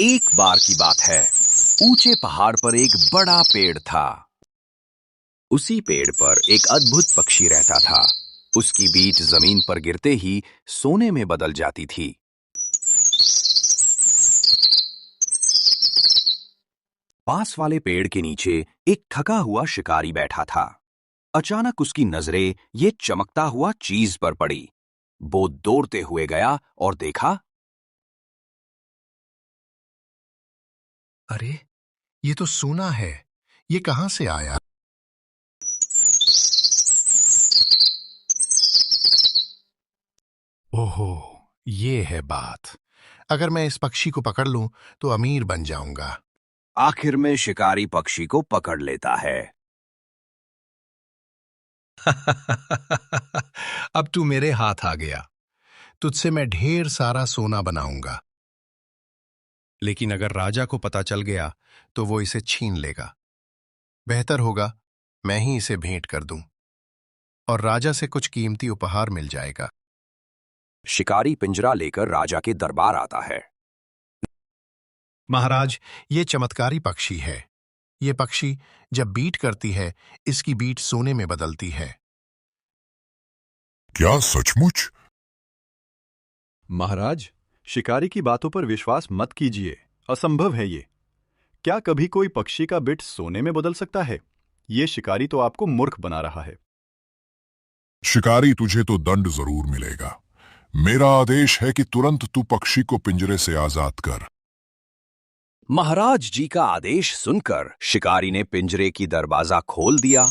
एक बार की बात है, ऊंचे पहाड़ पर एक बड़ा पेड़ था। उसी पेड़ पर एक अद्भुत पक्षी रहता था। उसकी बीट जमीन पर गिरते ही सोने में बदल जाती थी। पास वाले पेड़ के नीचे एक थका हुआ शिकारी बैठा था। अचानक उसकी नजरें ये चमकता हुआ चीज पर पड़ी। वो दौड़ते हुए गया और देखा। अरे, ये तो सोना है। ये कहां से आया? ओहो, ये है बात। अगर मैं इस पक्षी को पकड़ लूं तो अमीर बन जाऊंगा। आखिर में शिकारी पक्षी को पकड़ लेता है। अब तू मेरे हाथ आ गया। तुझसे मैं ढेर सारा सोना बनाऊंगा। लेकिन अगर राजा को पता चल गया तो वो इसे छीन लेगा। बेहतर होगा मैं ही इसे भेंट कर दूं और राजा से कुछ कीमती उपहार मिल जाएगा। शिकारी पिंजरा लेकर राजा के दरबार आता है। महाराज, ये चमत्कारी पक्षी है। ये पक्षी जब बीट करती है, इसकी बीट सोने में बदलती है। क्या सचमुच? महाराज, शिकारी की बातों पर विश्वास मत कीजिए। असंभव है ये। क्या कभी कोई पक्षी का बिट सोने में बदल सकता है? ये शिकारी तो आपको मूर्ख बना रहा है। शिकारी, तुझे तो दंड जरूर मिलेगा। मेरा आदेश है कि तुरंत तू पक्षी को पिंजरे से आजाद कर। महाराज जी का आदेश सुनकर शिकारी ने पिंजरे की दरवाजा खोल दिया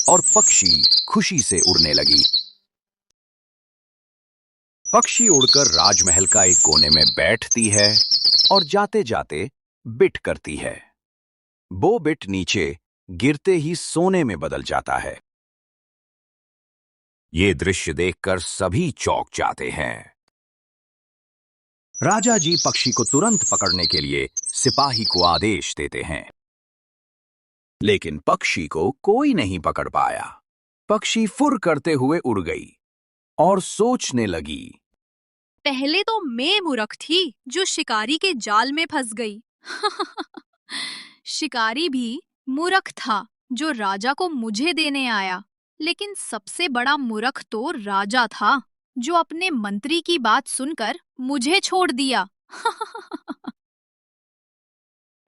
और पक्षी खुशी से उड़ने लगी। पक्षी उड़कर राजमहल का एक कोने में बैठती है और जाते जाते बिट करती है। वो बिट नीचे गिरते ही सोने में बदल जाता है। ये दृश्य देखकर सभी चौंक जाते हैं। राजा जी पक्षी को तुरंत पकड़ने के लिए सिपाही को आदेश देते हैं, लेकिन पक्षी को कोई नहीं पकड़ पाया। पक्षी फुर करते हुए उड़ गई और सोचने लगी। पहले तो मैं मूर्ख थी जो शिकारी के जाल में फंस गई। शिकारी भी मूर्ख था जो राजा को मुझे देने आया। लेकिन सबसे बड़ा मूर्ख तो राजा था जो अपने मंत्री की बात सुनकर मुझे छोड़ दिया।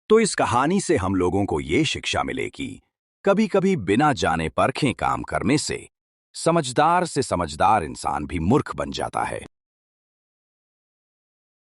तो इस कहानी से हम लोगों को ये शिक्षा मिलेगी, कभी कभी बिना जाने परखे काम करने से समझदार इंसान भी मूर्ख बन जाता है।